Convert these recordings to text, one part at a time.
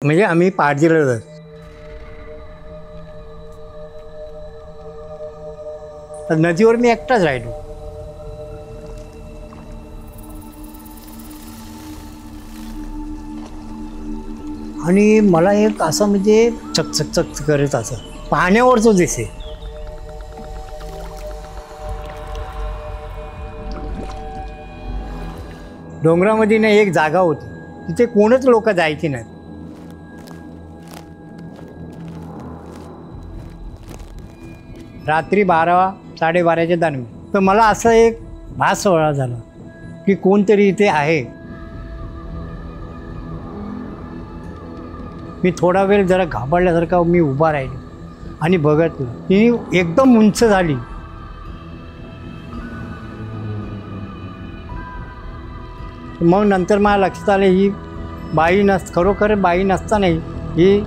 म्हणजे आम्ही पारजीला जातो. तर नदीवर मी एकटाच राहिलो. आणि मला एक असं म्हणजे चकचक चक करत असं पाण्यावर तो दिसे. डोंगरामध्ये ना एक जागा होती, तिथे कोणच लोक जायची नाहीत. रात्री 12 साडेबाराच्या दरम्यान तर मला असं एक भास सोहळा झाला की कोणतरी इथे आहे. मी थोडा वेळ जरा घाबरल्यासारखा मी उभा राहिलो आणि बघितलं ती एकदम उंच झाली. मग नंतर मला लक्षात आलं ही बाई खरोखर बाई नसताना ही.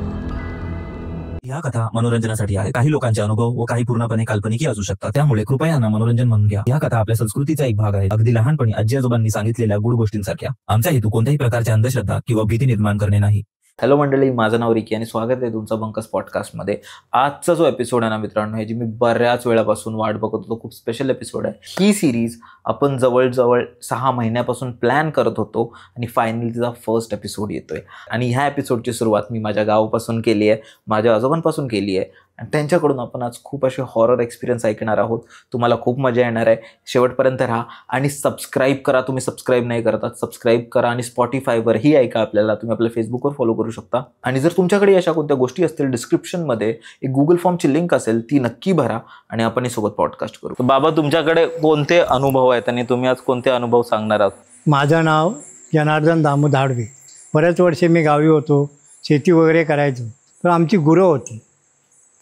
या कथा मनोरंजनासाठी आहे. काही लोकांचे अनुभव व काही पूर्णपणे काल्पनिक असू शकतात, त्यामुळे कृपया यांना मनोरंजन म्हणून घ्या. या कथा आपल्या संस्कृतीचा एक भाग आहे, अगदी लहानपणी आजी आजोबांनी सांगितलेल्या गुड गोष्टींसारख्या. आमचा हेतू कोणत्याही प्रकारची अंधश्रद्धा किंवा भीती निर्माण करणे नाही. हॅलो मंडळी, माझं नाव रिकी आणि स्वागत आहे तुमचं बंकस पॉडकास्टमध्ये. आजचा जो एपिसोड आहे ना मित्रांनो, ह्याची मी बऱ्याच वेळापासून वाट बघत होतो. खूप स्पेशल एपिसोड आहे. ही सिरीज आपण जवळजवळ 6 महिन्यापासून प्लॅन करत होतो आणि फायनली तिचा फर्स्ट एपिसोड येतोय. आणि ह्या एपिसोडची सुरुवात मी माझ्या गावापासून केली आहे, माझ्या आजोबांपासून केली आहे. आणि त्यांच्याकडून आपण आज खूप असे हॉरर एक्सपिरियन्स ऐकणार आहोत. तुम्हाला खूप मजा येणार आहे. शेवटपर्यंत राहा आणि सबस्क्राईब करा. तुम्ही सबस्क्राईब नाही करतात, सबस्क्राईब करा. आणि स्पॉटिफायवरही ऐका आपल्याला. तुम्ही आपल्या फेसबुकवर फॉलो करू शकता. आणि जर तुमच्याकडे अशा कोणत्या गोष्टी असतील, डिस्क्रिप्शनमध्ये एक गुगल फॉर्मची लिंक असेल, ती नक्की भरा आणि आपण सोबत पॉडकास्ट करू. बाबा, तुमच्याकडे कोणते अनुभव आहेत आणि तुम्ही आज कोणते अनुभव सांगणार आहात? माझं नाव जनार्दन दामू धाडवे. बऱ्याच वर्षे मी गावी होतो, शेती वगैरे करायचो. तर आमची गुरं होती.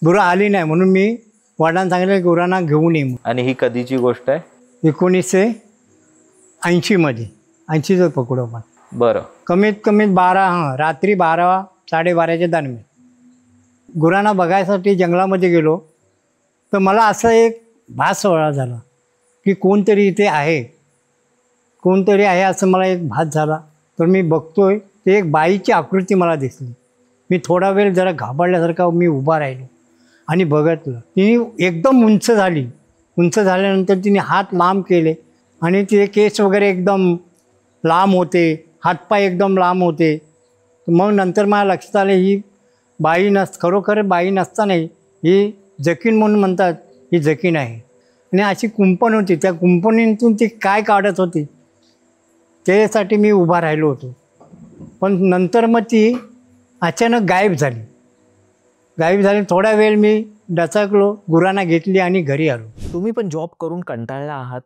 गुरं आली नाही म्हणून मी वडिलांना सांगितलं गुरांना घेऊन ये. आणि ही कधीची गोष्ट आहे? 1980मध्ये. 80चं पकडू आपण. बरं. कमीत कमीत रात्री 12 साडेबाराच्या दरम्यान गुरांना बघायसाठी जंगलामध्ये गेलो. तर मला असं एक भास सोहळा झाला की कोणतरी इथे आहे, कोणतरी आहे असं मला एक भास झाला. तर मी बघतोय ते एक बाईची आकृती मला दिसली. मी थोडा वेळ जरा घाबरल्यासारखा मी उभा राहिलो आणि बघितलं ती एकदम उंच झाली. उंच झाल्यानंतर तिने हात लांब केले आणि तिचे केस वगैरे एकदम लांब होते, हातपाय एकदम लांब होते. मग नंतर मला लक्षात आलं ही बाई खरोखर बाई नसताना ही जकीन म्हणून म्हणतात, ही जकीन आहे. आणि अशी कुंपण होती, त्या कुंपणीतून ती काय काढत होती त्यासाठी मी उभा राहिलो होतो. पण नंतर मग ती अचानक गायब झाली. थोडा वेळ मी डचकलो, गुरांना घेतली आणि घरी आलो. तुम्ही पण जॉब करून कंटाळला आहात.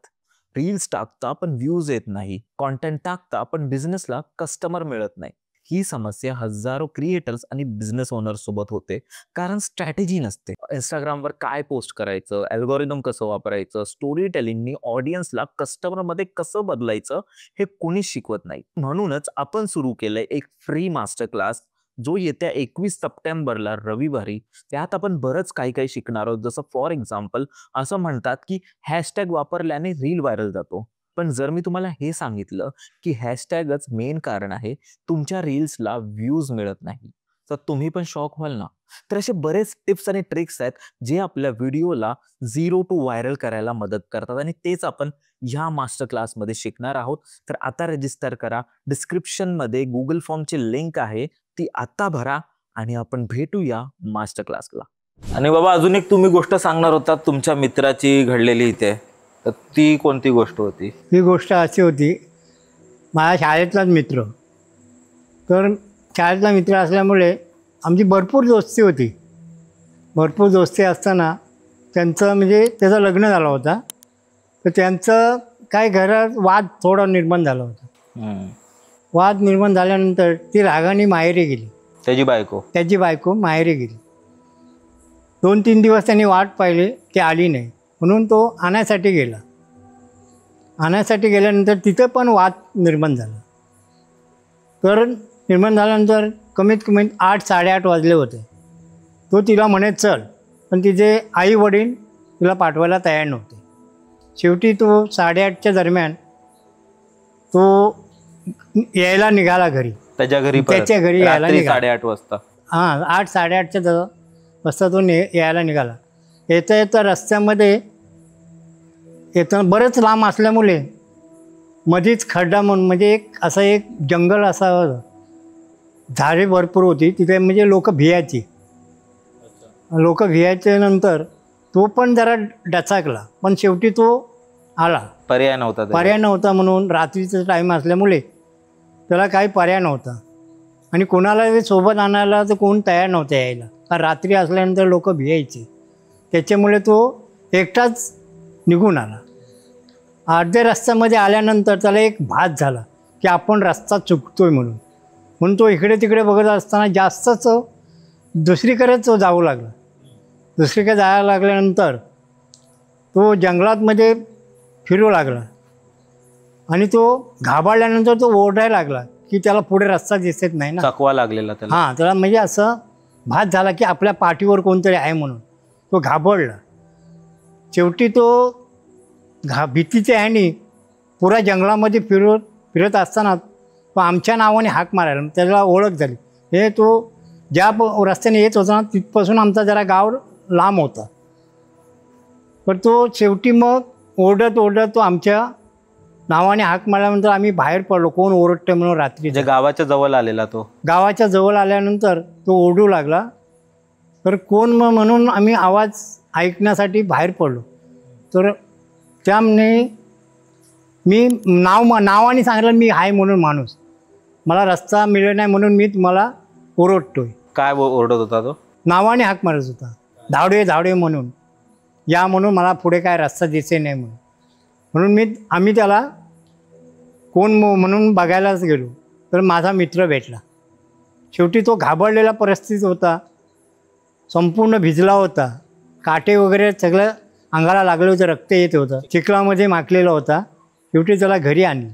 रील्स टाकता पण व्ह्यूज येत नाही, कॉन्टेंट टाकता पण बिझनेसला कस्टमर मिळत नाही. ही समस्या हजारो क्रिएटर्स आणि बिझनेस ओनर्स सोबत होते, कारण स्ट्रॅटेजी नसते. इंस्टाग्रामवर काय पोस्ट करायचं, अल्गोरिदम कसं वापरायचं, स्टोरी टेलिंगनी ऑडियन्सला कस्टमरमध्ये कसं बदलायचं हे कोणीच शिकवत नाही. म्हणूनच आपण सुरू केलंय एक फ्री मास्टर क्लास, जो येत्या 21 सप्टेंबरला रविवारी. त्यात आपण बरंच काही शिकणार आहोत. जसं फॉर एक्झाम्पल असं म्हणतात की हॅशटॅग वापरल्याने रील व्हायरल जातो. पण जर मी तुम्हाला हे सांगितलं की हॅशटॅगच मेन कारण आहे तुमच्या रील्सला व्ह्यूज मिळत नाही, तर तुम्ही पण शॉक व्हाल ना. तर असे बरेच टिप्स आणि ट्रिक्स आहेत जे आपल्या व्हिडिओला 0 to व्हायरल करायला मदत करतात, आणि तेच आपण ह्या मास्टर क्लासमध्ये शिकणार आहोत. तर आता रजिस्टर करा. डिस्क्रिप्शनमध्ये गुगल फॉर्मची लिंक आहे, ती आता भरा आणि आपण भेटूया मास्टर क्लासला. आणि बाबा, अजून एक तुम्ही गोष्ट सांगणार होता तुमच्या मित्राची घडलेली इथे, तर ती कोणती गोष्ट होती? ही गोष्ट अशी होती, माझ्या शाळेतलाच मित्र. तर शाळेतला मित्र असल्यामुळे आमची भरपूर दोस्ती होती. भरपूर दोस्ती असताना त्याचं लग्न झालं होतं. तर त्यांचं काय घरात वाद थोडा निर्माण झाला होता. वाद निर्माण झाल्यानंतर ती रागाने माहेरी गेली. त्याची बायको माहेरी गेली. 2-3 दिवस त्यांनी वाट पाहिली, ती आली नाही. म्हणून तो आणायसाठी गेला. आणायसाठी गेल्यानंतर तिथं पण वाद निर्माण झाला. तर निर्माण झाल्यानंतर कमीत कमी 8-8:30 वाजले होते. तो तिला म्हणे चल, पण तिचे आई वडील तिला पाठवायला तयार नव्हते. शेवटी तो 8:30च्या दरम्यान तो यायला निघाला घरी. त्याच्या घरी परत. त्याच्या घरी यायला रात्री निघाला. 8:30 वाजता. हां 8-8:30च्या वाजता तो यायला निघाला. येता येता रस्त्यामध्ये येताना बरंच लांब असल्यामुळे मध्येच खड्डा म्हणून म्हणजे एक जंगल असावं, झाडे भरपूर होती तिथे, म्हणजे लोक भियायची. लोक भियायच्या नंतर तो पण जरा डचाकला, पण शेवटी तो आला. पर्याय नव्हता त्याला. पर्याय नव्हता म्हणून रात्रीचा टाईम असल्यामुळे त्याला काही पर्याय नव्हता. आणि कोणाला सोबत आणायला तर कोण तयार नव्हतं यायला, कारण रात्री असल्यानंतर लोक भियायचे. त्याच्यामुळे तो एकटाच निघून आला. अर्ध्या रस्त्यामध्ये आल्यानंतर त्याला एक भास झाला की आपण रस्ता चुकतोय म्हणून तो इकडे तिकडे बघत असताना जास्तच दुसरीकडेच तो जाऊ लागला. दुसरीकडे जायला लागल्यानंतर तो जंगलातमध्ये फिरू लागला आणि तो घाबरल्यानंतर तो ओरडायला लागला की त्याला पुढे रस्ता दिसत नाही ना. चकवा लागलेला त्याला. हां, त्याला म्हणजे असं भास झाला की आपल्या पाठीवर कोणतरी आहे म्हणून तो घाबरला. शेवटी तो भीतीच्या ह्यानी पुऱ्या जंगलामध्ये फिरत असताना तो आमच्या नावाने हाक मारायला, त्याला ओळख झाली. हे तो ज्या रस्त्याने येत होता ना तिथपासून आमचा जरा गाव लांब होता. पण तो शेवटी मग ओरडत तो आमच्या नावाने हाक मारल्यानंतर आम्ही बाहेर पडलो, कोण ओरडते म्हणून. रात्री म्हणजे गावाच्या जवळ आलेला तो. गावाच्या जवळ आल्यानंतर तो ओरडू लागला, तर कोण म्हणून आम्ही आवाज ऐकण्यासाठी बाहेर पडलो. तर त्यामुळे मी नावाने सांगितलं मी आहे म्हणून माणूस, मला रस्ता मिळत नाही म्हणून मी तुम्हाला ओरडतोय. काय ओरडत होता तो? नावाने हाक मारत होता, धावडे म्हणून, या म्हणून, मला पुढे काय रस्ता दिसे नाही म्हणून आम्ही त्याला कोण म्हणून बघायलाच गेलो. तर माझा मित्र भेटला. शेवटी तो घाबरलेला परिस्थितीत होता, संपूर्ण भिजला होता, काटे वगैरे सगळं अंगाला लागले होते, रक्त येत होतं, चिखलामध्ये माखलेला होता. शेवटी त्याला घरी आणलं.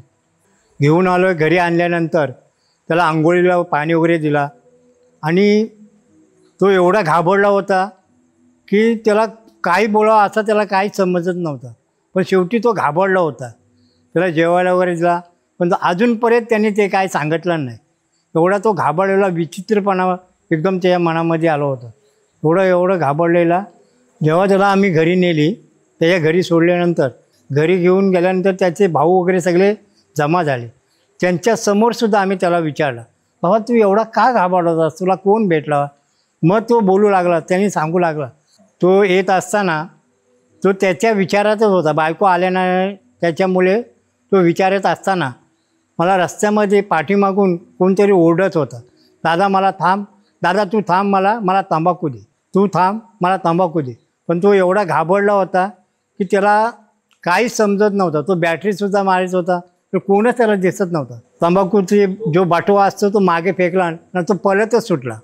घेऊन आलो. घरी आणल्यानंतर त्याला आंघोळीला पाणी वगैरे दिला आणि तो एवढा घाबरला होता की त्याला काही बोलावं असं त्याला काहीच समजत नव्हतं. पण शेवटी तो घाबरला होता. त्याला जेवायला वगैरे दिला, पण अजूनपर्यंत त्यांनी ते काय सांगितलं नाही. एवढा तो घाबरलेला, विचित्रपणा एकदम त्याच्या मनामध्ये आला होता. एवढं घाबरलेला. जेव्हा त्याला आम्ही घरी नेली, त्याच्या घरी सोडल्यानंतर, घरी घेऊन गेल्यानंतर त्याचे भाऊ वगैरे सगळे जमा झाले. त्यांच्यासमोरसुद्धा आम्ही त्याला विचारलं, बाबा तू एवढा का घाबरला होतास, तुला कोण भेटला? मग तो बोलू लागला, त्यांनी सांगू लागला. तो येत असताना तो त्याच्या विचारातच होता, बायको आल्या नाही त्याच्यामुळे तो विचारत असताना मला रस्त्यामध्ये पाठीमागून कोणतरी ओरडत होता, दादा मला थांब, दादा तू थांब, मला तंबाखू दे, तू थांब, मला तंबाखू दे. पण तो एवढा घाबरला होता की त्याला काहीच समजत नव्हतं. तो बॅटरीसुद्धा मारत होता, तर कोणच त्याला दिसत नव्हतं. तंबाखूची जो बाटवा असतो तो मागे फेकला आणि तो पळतच सुटला.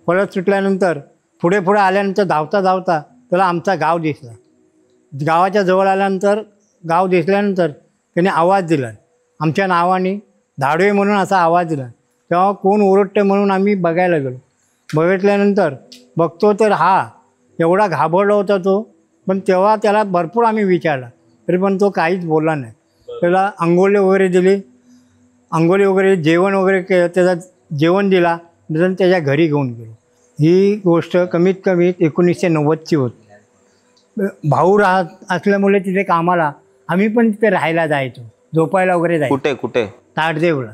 पळत सुटल्यानंतर पुढे आल्यानंतर धावता त्याला आमचा गाव दिसला. गावाच्या जवळ आल्यानंतर, गाव दिसल्यानंतर त्याने आवाज दिला आमच्या नावाने, धाडवे म्हणून असा आवाज दिला. तेव्हा कोण ओरडते म्हणून आम्ही बघायला गेलो. बघितल्यानंतर बघतो तर एवढा घाबरला होता तो. पण तेव्हा त्याला भरपूर आम्ही विचारला, तरी पण तो काहीच बोलला नाही. त्याला आंघोळी वगैरे दिली, जेवण वगैरे त्याचा जेवण दिला, नंतर त्याच्या घरी घेऊन गेलो. ही गोष्ट कमीत कमी 1990ची होती. भाऊ राहत असल्यामुळे तिथे कामाला, आम्ही पण तिथे राहायला जायचो, झोपायला वगैरे जायचो. कुठे? ताडदेवला.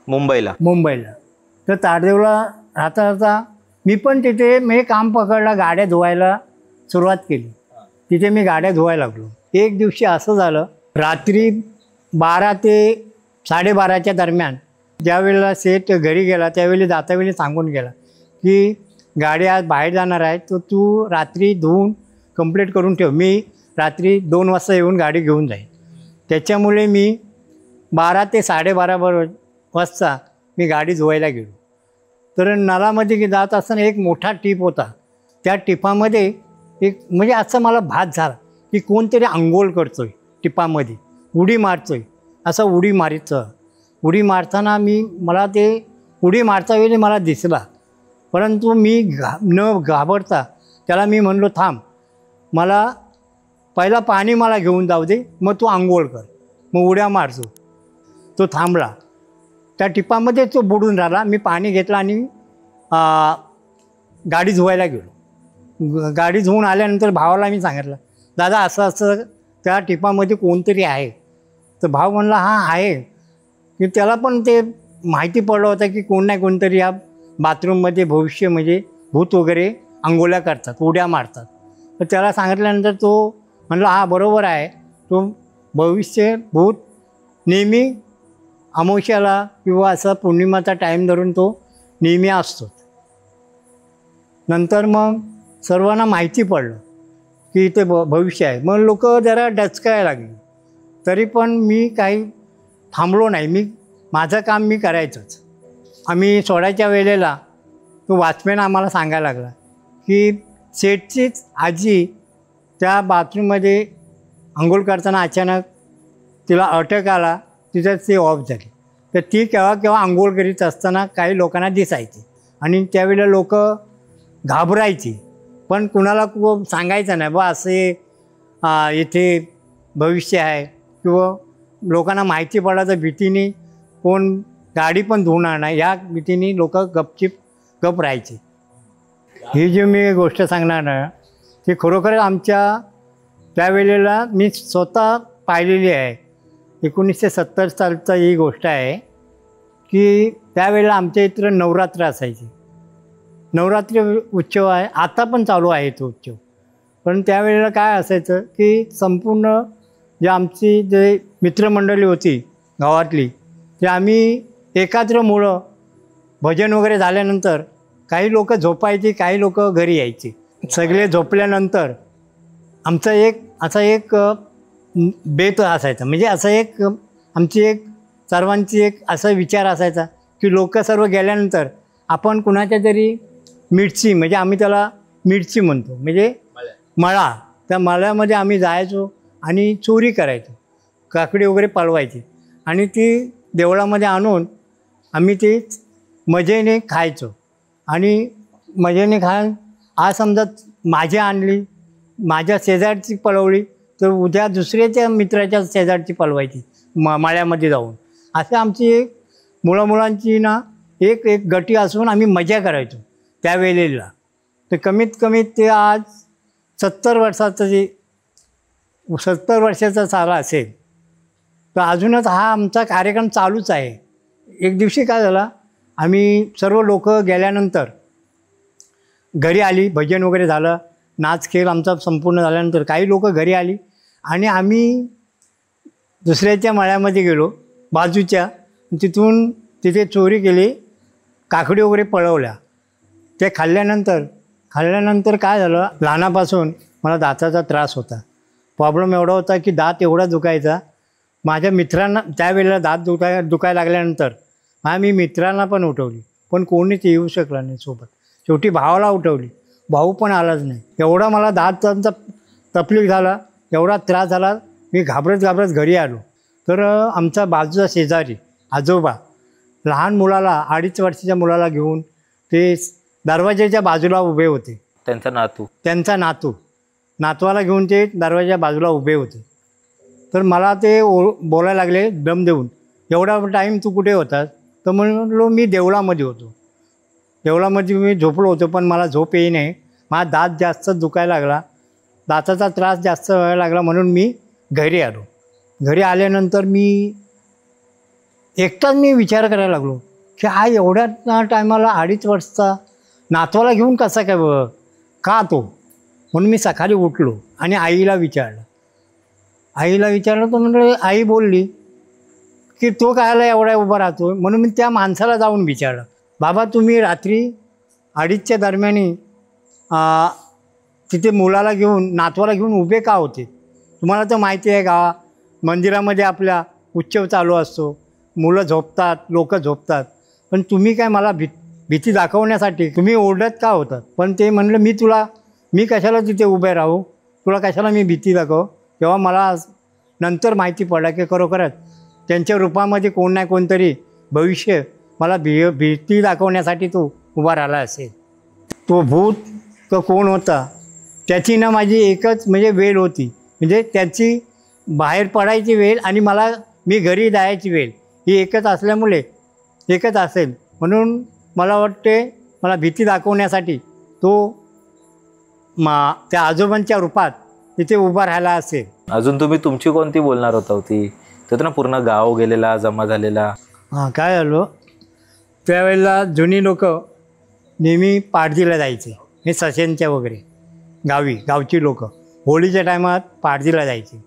मुंबईला. तर ताडदेवला राहता मी पण तिथे मी काम पकडला, गाड्या धुवायला सुरुवात केली. तिथे मी गाड्या धुवायला लागलो. एक दिवशी असं झालं, रात्री 12 ते 12:30च्या दरम्यान ज्यावेळेला सेठ घरी गेला त्यावेळी जातावेळी सांगून गेला की गाडी आज बाहेर जाणार आहे, तर तू रात्री धुवून कंप्लीट करून ठेव, मी रात्री 2 वाजता येऊन गाडी घेऊन जाईन. त्याच्यामुळे मी 12 ते 12:30 वाजता मी गाडी धुवायला गेलो. तर नळामध्ये जात असताना एक मोठा टीप होता. त्या टिपामध्ये एक म्हणजे असं मला भास झाला की कोणतरी आंघोळ करतोय टिपामध्ये, उडी मारतोय, असं उडी मारताना मला ते उडी मारता वेळी मला दिसला. परंतु मी न घाबरता त्याला मी म्हणलो थांब, मला पहिला पाणी मला घेऊन जाऊ दे, मग तू आंघोळ कर, मग उड्या मारतो. तो थांबला. त्या टिपामध्ये तो बुडून राहिला. मी पाणी घेतलं आणि गाडी धुवायला गेलो. गाडी धुवून आल्यानंतर भावाला मी सांगितलं, दादा असं असं त्या टिपामध्ये कोणतरी आहे. तर भाव म्हणला हां आहे. की त्याला पण ते माहिती पडलं होतं की कोण नाही कोणतरी या बाथरूममध्ये भविष्य म्हणजे भूत वगैरे अंघोळ्या करतात, उड्या मारतात. तर त्याला सांगितल्यानंतर तो म्हणला हां बरोबर आहे, तो भविष्य भूत नेहमी अमावस्याला किंवा असा पौर्णिमाचा टाईम धरून तो नेहमी असतो. नंतर मग सर्वांना माहिती पडलं की इथे भविष्य आहे. मग लोक जरा डचकायला लागली. तरी पण मी काही थांबलो नाही. माझं काम मी करायचंच. आम्ही सोडायच्या वेळेला तो वॉचमॅन आम्हाला सांगायला लागला की सेठचीच आजी त्या बाथरूममध्ये अंघोळ करताना अचानक तिला अटक आला, तिचं ते ऑफ झाली. तर ती केव्हा केव्हा अंघोळ करीत असताना काही लोकांना दिसायची आणि त्यावेळेला लोक घाबरायची, पण कुणाला सांगायचं नाही बा असे इथे भविष्य आहे. किंवा लोकांना माहिती पडलं तर भीतीने कोण गाडी पण धुवणार नाही, या भीतीने लोक गप राहायचे. ही जी मी गोष्ट सांगणार ना ती खरोखर आमच्या त्यावेळेला मी स्वतः पाहिलेली आहे. 1970 सालचा ही गोष्ट आहे की त्यावेळेला आमच्या इथं नवरात्र असायची. नवरात्री उत्सव आहे, आता पण चालू आहे तो उत्सव. पण त्यावेळेला काय असायचं की संपूर्ण आमची जे मित्रमंडळी होती गावातली ते आम्ही एकत्र मुळं भजन वगैरे झाल्यानंतर काही लोक झोपायची, काही लोक घरी यायची. सगळे झोपल्यानंतर आमचा एक बेत असायचा. म्हणजे असं एक आमची सर्वांची असा विचार असायचा की लोक सर्व गेल्यानंतर आपण कुणाच्या तरी मिरची, म्हणजे आम्ही त्याला मिरची म्हणतो, म्हणजे मळा, त्या मळ्यामध्ये आम्ही जायचो आणि चोरी करायचो, काकडी वगैरे पळवायची आणि ती देवळामध्ये आणून आम्ही ती मजेने खायचो. आणि मजेने खाऊन आज समजा माझी आणली, माझ्या शेजारची पळवली तर उद्या दुसऱ्याच्या मित्राच्या शेजारची पळवायची मळ्यामध्ये जाऊन. असे आमची मुलांची ना एक गटी असून आम्ही मजा करायचो त्यावेळेला. तर कमीत कमी ते आज 70 वर्षाचा साला असेल तर अजूनच हा आमचा कार्यक्रम चालूच आहे. एक दिवशी काय झाला, आम्ही सर्व लोक गेल्यानंतर घरी आली, भजन वगैरे झालं, नाच खेळ आमचा संपूर्ण झाल्यानंतर काही लोक घरी आली आणि आम्ही दुसऱ्याच्या मळ्यामध्ये गेलो बाजूच्या. तिथे चोरी केली, काकडी वगैरे पळवल्या. ते खाल्ल्यानंतर काय झालं, लहानापासून मला दाताचा त्रास होता. प्रॉब्लेम एवढा होता की दात एवढा दुखायचा. माझ्या मित्रांना त्यावेळेला दात दुखायला लागल्यानंतर मी मित्रांना पण उठवली, पण कोणीच येऊ शकला नाही सोबत. शेवटी भावाला उठवली, भाऊ पण आलाच नाही. एवढा मला दातांचा तकलीफ झाला, एवढा त्रास झाला, मी घाबरत घरी आलो. तर आमचा बाजूचा शेजारी आजोबा लहान मुलाला, 2.5 वर्षाच्या मुलाला घेऊन ते दरवाजाच्या बाजूला उभे होते. त्यांचा नातवाला घेऊन ते दरवाजाच्या बाजूला उभे होते. तर मला ते बोलायला लागले दम देऊन, एवढा टाईम तू कुठे होतास? तर म्हणलो मी देवळामध्ये होतो. देवळामध्ये मी झोपलो होतो, पण मला झोप येई नाही. माझा दात जास्त दुखायला लागला, दाताचा त्रास जास्त व्हायला लागला, म्हणून मी घरी आलो. घरी आल्यानंतर मी एकटाच विचार करायला लागलो की हा एवढ्या टायमाला 2.5 वर्षाचा नातवाला घेऊन कसा काय का तो? म्हणून मी सकाळी उठलो आणि आईला विचारलं तर म्हणजे आई बोलली की तो कायला एवढा उभा राहतो? म्हणून मी त्या माणसाला जाऊन विचारलं, बाबा तुम्ही रात्री 2:30च्या दरम्यानी तिथे नातवाला घेऊन उभे का होते? तुम्हाला तर माहिती आहे का, मंदिरामध्ये आपल्या उत्सव चालू असतो, मुलं झोपतात, लोक झोपतात, पण तुम्ही काय मला भीती दाखवण्यासाठी तुम्ही ओरडत का होतात? पण ते म्हणलं मी कशाला तिथे उभे राहू, तुला कशाला मी भीती दाखव? तेव्हा मला नंतर माहिती पडलं की खरोखरच त्यांच्या रूपामध्ये कोण नाही कोणतरी भविष्य मला भीती दाखवण्यासाठी तो उभा राहिला असेल. तो भूत तो कोण होता त्याची ना माझी एकच म्हणजे वेळ होती, म्हणजे त्याची बाहेर पडायची वेळ आणि मी घरी जायची वेळ ही एकच असल्यामुळे एकच असेल म्हणून मला वाटते मला भीती दाखवण्यासाठी तो त्या आजोबांच्या रूपात तिथे उभा राहायला असेल. अजून तुम्ही तुमची कोणती बोलणार होती तर ना पूर्ण गाव गेलेला जमा झालेला. हां, काय झालं त्यावेळेला जुनी लोक नेहमी पाडदीला जायचे, हे ससेनच्या वगैरे गावची लोक होळीच्या टायमात पाडदीला जायचे.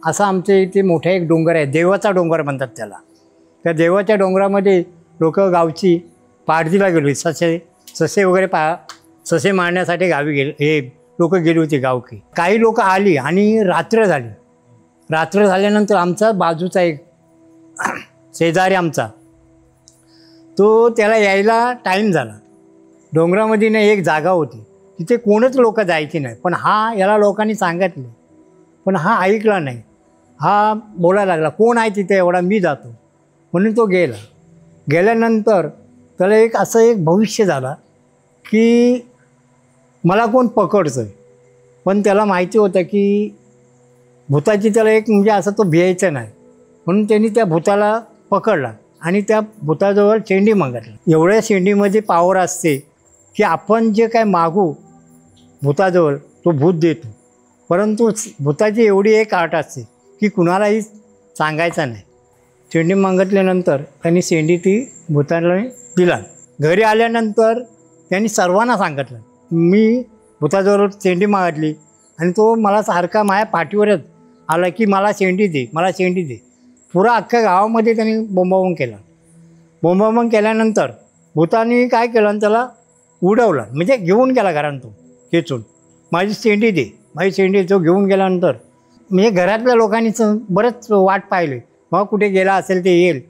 असा आमच्या इथे मोठा एक डोंगर आहे, देवाचा डोंगर म्हणतात त्याला. त्या देवाच्या डोंगरामध्ये लोक गावची पाडदीला गेली, ससे वगैरे ससे मारण्यासाठी गावी गेले, हे लोक गेली होती गावकी. काही लोक आली आणि रात्र झाली. रात्र झाल्यानंतर आमचा बाजूचा एक शेजारी आमचा तो त्याला यायला टाईम झाला. डोंगरामध्ये ना एक जागा होती, तिथे कोणच लोक जायची नाही. पण याला लोकांनी सांगितले, पण हा ऐकला नाही. हा बोलायला लागला, कोण आहे तिथे एवढा, मी जातो म्हणून तो गेला. गेल्यानंतर त्याला असं एक भविष्य झाला की मला कोण पकडचं आहे. पण त्याला माहिती होतं की भूताची त्याला एक म्हणजे असं तो भियायचं नाही, म्हणून त्यांनी त्या भूताला पकडला आणि त्या भूताजवळ शेंडी मागितली. एवढ्या शेंडीमध्ये पावर असते की आपण जे काय मागू भूताजवळ तो भूत देतो. परंतु भूताची एवढी एक आट असते की कुणालाही सांगायचं नाही. शेंडी मागितल्यानंतर त्यांनी शेंडी ती भूताला दिला. घरी आल्यानंतर त्यांनी सर्वांना सांगितलं, मी भूताजवळ शेंडी मागितली आणि तो मला सारखा माझ्या पाठीवरच आला की मला शेंडी दे, मला शेंडी दे. पुरा अख्ख्या गावामध्ये त्यांनी बोंबाबोंब केला. बोंबाबोंब केल्यानंतर भूताने काय केलं, त्याला उडवलं, म्हणजे घेऊन गेला घरात तो खेचून, माझी शेंडी दे, माझी शेंडी. तो घेऊन गेल्यानंतर म्हणजे घरातल्या लोकांनी बरंच वाट पाहिली, मग कुठे गेला असेल ते येईल,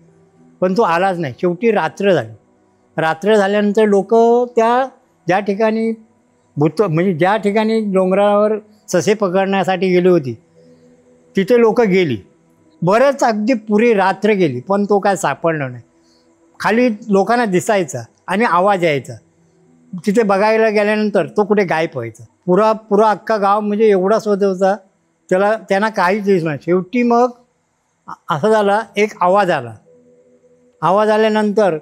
पण तो आलाच नाही. शेवटी रात्र झाली. रात्र झाल्यानंतर लोक ज्या ठिकाणी म्हणजे ज्या ठिकाणी डोंगरावर ससे पकडण्यासाठी गेली होती तिथे लोक गेली. बरंच अगदी पुरी रात्र गेली, पण तो काय सापडला नाही. खाली लोकांना दिसायचा आणि आवाज यायचा. तिथे बघायला गेल्यानंतर तो कुठे गायब व्हायचा. पुरा अख्खा गाव म्हणजे एवढा शोध होता, त्यांना काहीच दिसलं. शेवटी मग असं झाला, एक आवाज आला. आवाज आल्यानंतर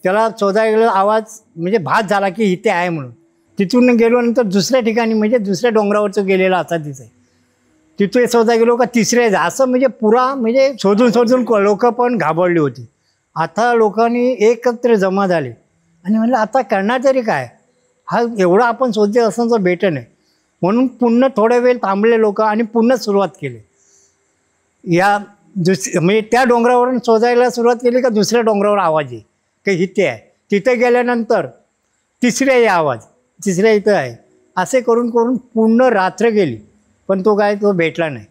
त्याला शोधायला गेलं, आवाज म्हणजे भास झाला की इथे आहे म्हणून. तिथून गेल्यानंतर दुसऱ्या ठिकाणी म्हणजे दुसऱ्या डोंगरावरचं गेलेला असा दिसाय. तिथे शोधा गेलो का तिसऱ्या असं म्हणजे पुरा म्हणजे शोधून लोक पण घाबरली होती. आता लोकांनी एकत्र जमा झाले आणि म्हणलं आता करणार तरी काय, हा एवढा आपण शोधत असं तर भेट नाही. म्हणून पुन्हा थोडा वेळ थांबले लोक आणि पुन्हा सुरुवात केली. म्हणजे त्या डोंगरावरून शोधायला सुरुवात केली का दुसऱ्या डोंगरावर आवाज आहे की इथे आहे. तिथे गेल्यानंतर तिसऱ्या आवाज, तिसऱ्या इथं आहे. असे करून पूर्ण रात्र गेली, पण तो भेटला नाही.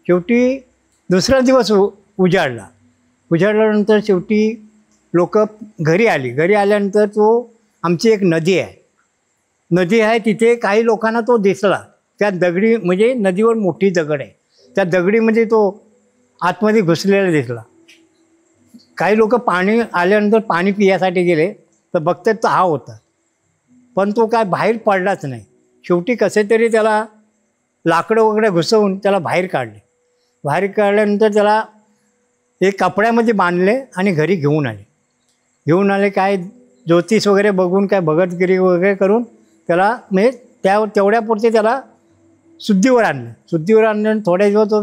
शेवटी दुसरा दिवस उजाडल्यानंतर शेवटी लोक घरी आली. घरी आल्यानंतर आमची एक नदी आहे, तिथे काही लोकांना तो दिसला. त्या दगडी म्हणजे नदीवर मोठी दगड आहे, त्या दगडीमध्ये तो आतमध्ये घुसलेला दिसला. काही लोक पाणी आल्यानंतर पाणी पिण्यासाठी गेले तर बघतात तो हा होता, पण तो काय बाहेर पडलाच नाही. शेवटी कसे तरी त्याला लाकडं वगैरे घुसवून त्याला बाहेर काढल्यानंतर त्याला एक कपड्यामध्ये बांधले आणि घरी घेऊन आले. काय ज्योतिष वगैरे बघून काय भगतगिरी वगैरे करून त्याला म्हणजे तेवढ्यापुरते त्याला शुद्धीवर आणलं. थोड्या दिवस तो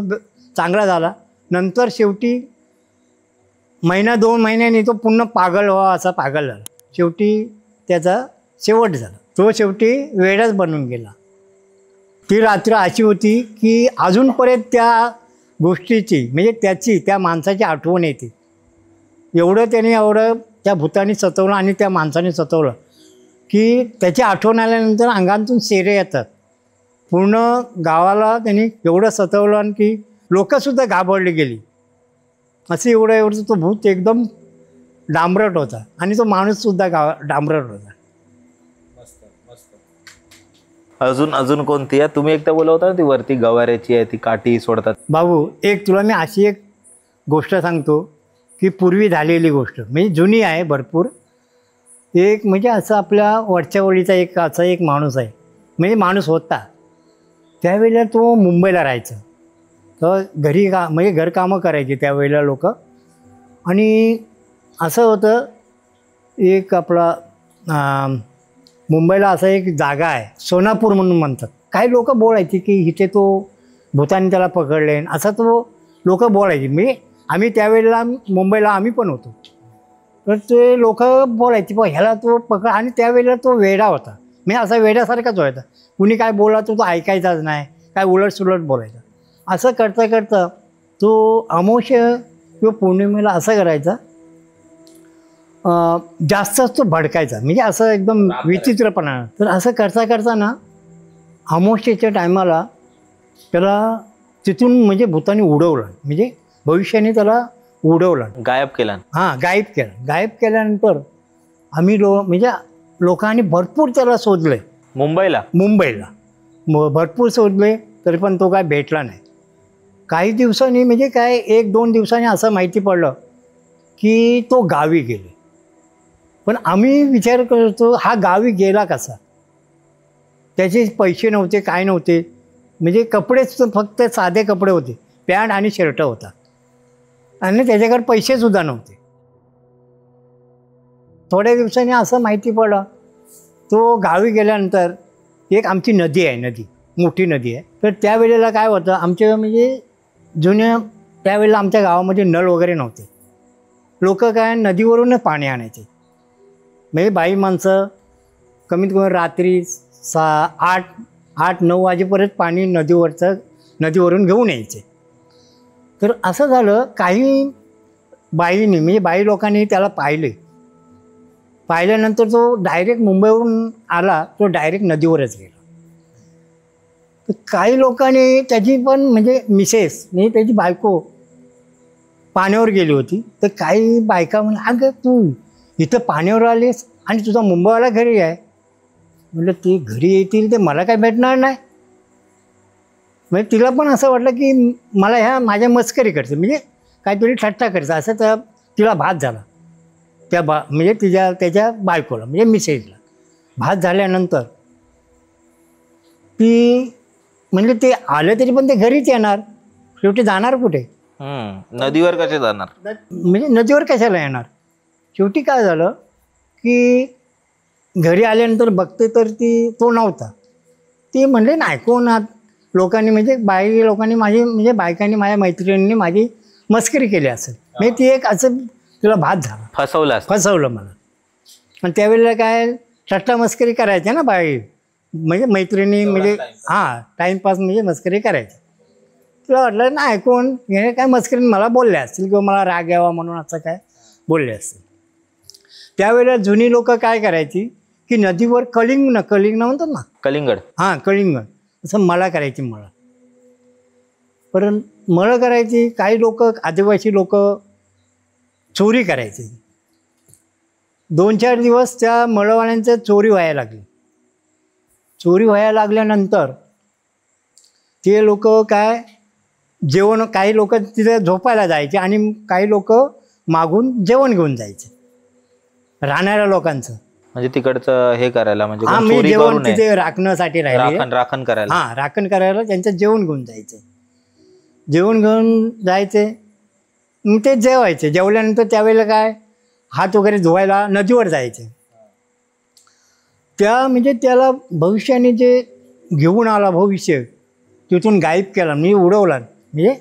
चांगला झाला. नंतर शेवटी 1-2 महिन्यांनी तो पुन्हा पागल झाला. शेवटी त्याचा शेवट झाला. तो शेवटी वेडच बनून गेला. ती रात्र अशी होती की अजूनपर्यंत त्या गोष्टीची म्हणजे त्या माणसाची आठवण येते. एवढं त्या भूताने सतवलं आणि त्या माणसाने सतवलं की त्याची आठवण आल्यानंतर अंगातून शेरे येतात. पूर्ण गावाला त्यांनी एवढं सतवलं की लोकंसुद्धा घाबरली गेली. असं एवढं तो भूत एकदम डांबरट होता आणि तो माणूससुद्धा डांबरट होता. अजून कोणती आहे? तुम्ही एकदा बोला होता ती वरती गवाऱ्याची आहे, ती काठी सोडतात. बाबू तुला मी अशी एक गोष्ट सांगतो की पूर्वी झालेली गोष्ट म्हणजे जुनी आहे भरपूर. एक म्हणजे असं आपल्या वरच्या वळीचा एक माणूस आहे, म्हणजे माणूस होता. त्यावेळेला तो मुंबईला राहायचा. तर घरी म्हणजे घरकामं करायची त्यावेळेला लोक. आणि असं होतं, एक आपला मुंबईला असं एक जागा आहे सोनापूर म्हणून म्हणतात. काही लोक बोलायची की इथे तो भूताने त्याला पकडले, असं तो लोक बोलायची. म्हणजे आम्ही त्यावेळेला मुंबईला आम्ही पण होतो, तर ते लोक बोलायची पण ह्याला तो पकड. आणि त्यावेळेला तो वेडा होता, म्हणजे असा वेड्यासारखाच व्हायचा. कुणी काय बोलला तो ऐकायचाच नाही, काय उलटसुलट बोलायचा. असं करता करता तो अमावस्या किंवा पौर्णिमेला असं करायचा, जास्तच तो भडकायचा, म्हणजे असं एकदम विचित्रपणा. तर असं करता करता ना अमावस्येच्या टायमाला त्याला तिथून म्हणजे भूताने उडवलं, म्हणजे भविष्याने त्याला उडवलं, गायब केला. हां, गायब केलं. गायब केल्यानंतर आम्ही म्हणजे लोकांनी भरपूर त्याला शोधले. मुंबईला भरपूर शोधले, तरी पण तो काय भेटला नाही. काही दिवसांनी म्हणजे काय 1-2 दिवसांनी असं माहिती पडलं की तो गावी गेले. पण आम्ही विचार करतो हा गावी गेला कसा. त्याचे पैसे नव्हते, काय नव्हते, म्हणजे कपडेच फक्त साधे कपडे होते, पॅन्ट आणि शर्ट होता, आणि त्याच्याकडे पैसेसुद्धा नव्हते. थोड्या दिवसांनी असं माहिती पडलं तो गावी गेल्यानंतर एक आमची नदी आहे, मोठी नदी आहे. तर त्यावेळेला काय होतं, आमच्या म्हणजे जुन्या त्यावेळेला आमच्या गावामध्ये नळ वगैरे नव्हते. लोक काय नदीवरूनच पाणी आणायचे. म्हणजे बाई माणसं कमीत कमी रात्री 8-9 वाजेपर्यंत पाणी नदीवरून घेऊन यायचे. तर असं झालं, काही बाईंनी म्हणजे बाई लोकांनी त्याला पाहिल्यानंतर तो डायरेक्ट मुंबईवरून आला, तो डायरेक्ट नदीवरच गेला. तर काही लोकांनी त्याची पण म्हणजे मिसेस म्हणजे त्याची बायको पाण्यावर गेली होती. तर काही बायका म्हणे, अगं तू इथं पाण्यावर आलीस आणि तुझा मुंबईवाला घरी आहे. म्हटलं ते घरी येतील ते मला काय भेटणार नाही. म्हणजे तिला पण असं वाटलं की मला ह्या माझ्या मस्करी करते, म्हणजे काहीतरी ठट्टा करते, असं तर तिला भास झाला. म्हणजे त्याच्या बायकोला म्हणजे मिसेसला भास झाल्यानंतर ती म्हणजे ते आलं तरी पण ते घरीच येणार, शेवटी जाणार कुठे. नदीवर कसे जाणार, म्हणजे नदीवर कशाला येणार. शेवटी काय झालं की घरी आल्यानंतर बघते तर तो नव्हता. ती म्हणले नाही कोण लोकांनी म्हणजे लोकांनी म्हणजे बायकांनी माझ्या मैत्रिणींनी माझी मस्करी केली असेल. म्हणजे ती एक असं तिला भात झाला, फसवलं मला. आणि त्यावेळेला काय ठट्टा मस्करी करायच्या ना बाई, म्हणजे मैत्रिणी म्हणजे टाईमपास म्हणजे मस्करी करायची. तिला वाटलं नाही कोण हे काय मस्करी मला बोलले असतील किंवा मला राग यावा म्हणून असं काय बोलले असतील. त्यावेळेला जुनी लोक काय करायची की नदीवर कलिंग म्हणतात ना, कलिंगड असं मळा करायची. परंतु मळ करायची. काही लोक आदिवासी लोक चोरी करायची. 2-4 दिवस त्या मळवाल्यांचं चोरी व्हायला लागली. चोरी व्हायला लागल्यानंतर ते लोक काय काही लोक तिथे झोपायला जायचे आणि काही लोक मागून जेवण घेऊन जायचे राहणाऱ्या लोकांचं. म्हणजे तिकडचं हे करायला, म्हणजे जेवण तिथे राखण्यासाठी राखण करायला, राखण करायला त्यांचं जेवण घेऊन जायचे. जेवण घेऊन जायचे, मग ते जेवायचे. जेवल्यानंतर त्यावेळेला काय हात वगैरे धुवायला नदीवर जायचे. म्हणजे त्याला भविष्याने जे घेऊन आला भविष्य तिथून गायब केला, म्हणजे उडवला. म्हणजे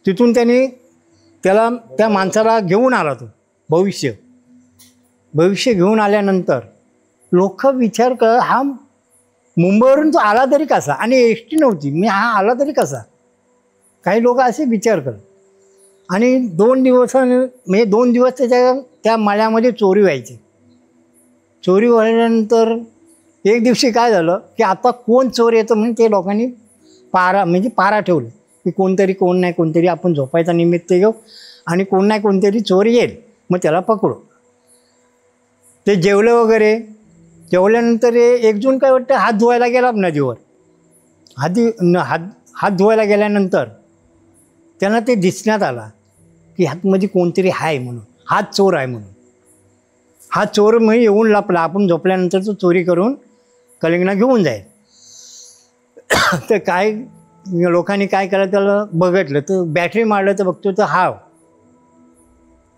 तिथून त्या माणसाला घेऊन आला तो भविष्य घेऊन आल्यानंतर लोक विचार कर हा मुंबईवरून तो आला तरी कसा, आणि एसटी नव्हती, मी हा आला तरी कसा. काही लोक असे विचार करत. आणि 2 दिवस त्या मळ्यामध्ये चोरी व्हायची. चोरी व्हायल्यानंतर एक दिवशी काय झालं की आता कोण चोर येतं म्हणून ते लोकांनी पारा ठेवलं की कोण नाही कोणतरी आपण झोपायचा निमित्त घेऊ आणि कोण नाही कोणतरी चोर येईल, मग त्याला पकडू. ते जेवलं वगैरे. जेवल्यानंतर 1 जून काय वाटतं हात धुवायला गेला नदीवर. हात धुवायला गेल्यानंतर त्यांना ते दिसण्यात आला की हातमध्ये कोणतरी आहे म्हणून, हात चोर आहे म्हणून. हा चोर म्हणजे येऊन लपला. आपण झोपल्यानंतर तो चोरी करून कलिंगडा घेऊन जाईल. तर काय लोकांनी काय केलं, त्याला बघितलं तर बॅटरी मारलं तर बघतो तर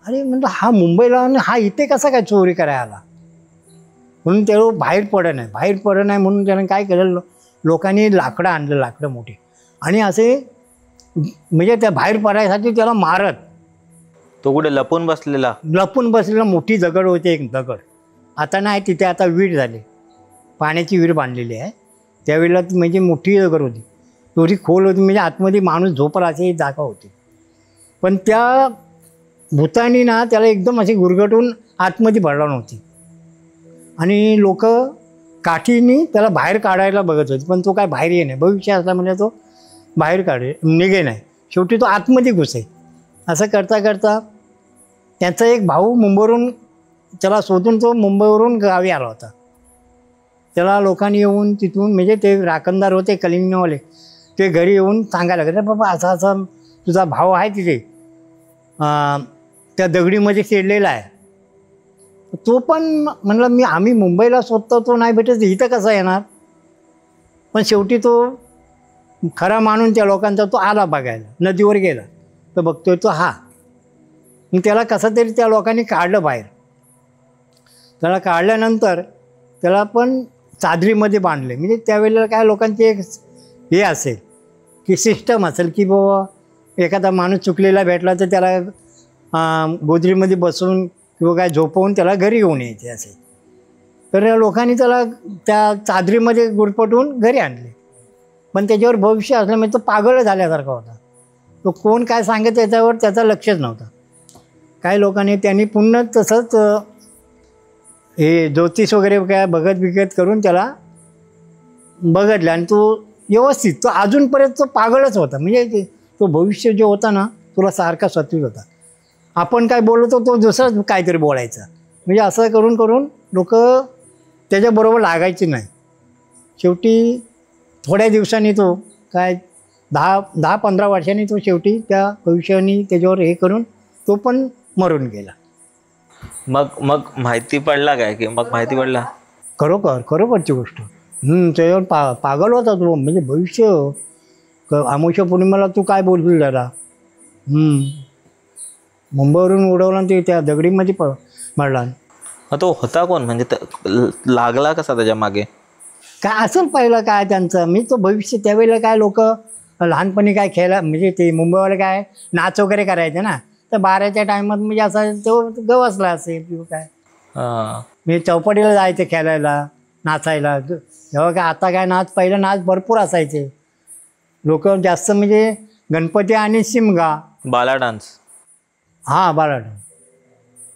अरे म्हणलं हा मुंबईला आणि हा इथे कसा काय चोरी करायला आला, म्हणून ते बाहेर पडत नाही म्हणून त्यानं काय केलं, लोकांनी लाकडं आणलं, लाकडं मोठी, आणि असे म्हणजे त्या बाहेर पडायसाठी त्याला मारत. तो कुठे लपून बसलेला मोठी दगड होती, एक दगड आता नाही तिथे, आता विहीर झाली, पाण्याची विहीर बांधलेली आहे. त्यावेळेला ती म्हणजे मोठी दगड होती, थोडी खोल होती, म्हणजे आतमध्ये माणूस झोपला अशी जागा होती. पण त्या भूतानी ना त्याला एकदम अशी गुरगटून आतमध्ये भरला नव्हती, आणि लोक काठीनी त्याला बाहेर काढायला बघत होते, पण तो काय बाहेर ये नाही, भविष्य असला म्हणजे तो बाहेर निघे नाही. शेवटी तो आतमध्ये घुसे. असं करता करता त्यांचा एक भाऊ मुंबईवरून त्याला शोधून तो मुंबईवरून गावी आला होता. त्याला लोकांनी येऊन तिथून, म्हणजे ते राखणदार होते कलिंगवाले, ते घरी येऊन सांगायला लागले, बाबा असा असा तुझा भाव आहे तिथे त्या दगडीमध्ये खेळलेला आहे. तो पण म्हणलं आम्ही मुंबईला शोधतो, तो नाही भेटत, इथं कसा येणार. पण शेवटी तो खरा मानून त्या लोकांचा तो आला बघायला, नदीवर गेला तर बघतोय तो हा. मग त्याला कसं तरी त्या लोकांनी काढलं बाहेर. त्याला काढल्यानंतर त्याला पण चादरीमध्ये बांधले. म्हणजे त्यावेळेला काय लोकांची एक हे असेल की सिस्टम असेल की बाबा एखादा माणूस चुकलेला भेटला तर त्याला गोदरीमध्ये बसवून किंवा काय झोपवून त्याला घरी घेऊन यायचे असे. तर या लोकांनी त्याला त्या चादरीमध्ये गुरफटवून घरी आणले. पण त्याच्यावर भविष्य असल्यामुळे तो पागल झाल्यासारखा होता. तो कोण काय सांगत त्याच्यावर त्याचा लक्षच नव्हता. काही लोकांनी त्यांनी पुन्हा तसंच हे ज्योतिष वगैरे काय बघत करून त्याला बघितलं, आणि तो व्यवस्थित तो अजूनपर्यंत तो पागलच होता. म्हणजे तो भविष्य जो होता ना तुला सारखा सत्वित होता. आपण काय बोलतो तो दुसराच काहीतरी बोलायचा. म्हणजे असं करून करून लोक त्याच्याबरोबर लागायचे नाही. शेवटी थोड्या दिवसांनी तो काय 10-15 वर्षांनी तो शेवटी त्या भविष्याने त्याच्यावर हे करून तो पण मरून गेला. मग माहिती पडला काय की मग माहिती पडला खरोखरची गोष्ट. त्याच्यावर पागल होता तो. म्हणजे भविष्य अमावस्या पौर्णिमेला तू काय बोलशील जरा. मुंबईवरून उडवला ते त्या दगडीमध्ये मरला. तो होता कोण, म्हणजे लागला कसा त्याच्या मागे, काय असेल पहिलं काय त्यांचं. मी तो भविष्य त्यावेळेला काय लोक लहानपणी काय खेळा, म्हणजे ते मुंबईवाले काय नाच वगैरे करायचे ना, तर 12च्या टायमात म्हणजे असं तो गवसला असेल किंवा काय. म्हणजे चौपाटीला जायचे खेळायला, नाचायला. तेव्हा काय आता काय नाच, पहिलं नाच भरपूर असायचे. लोक जास्त म्हणजे गणपती आणि शिमगा, बाला डान्स. हां बाला डान्स.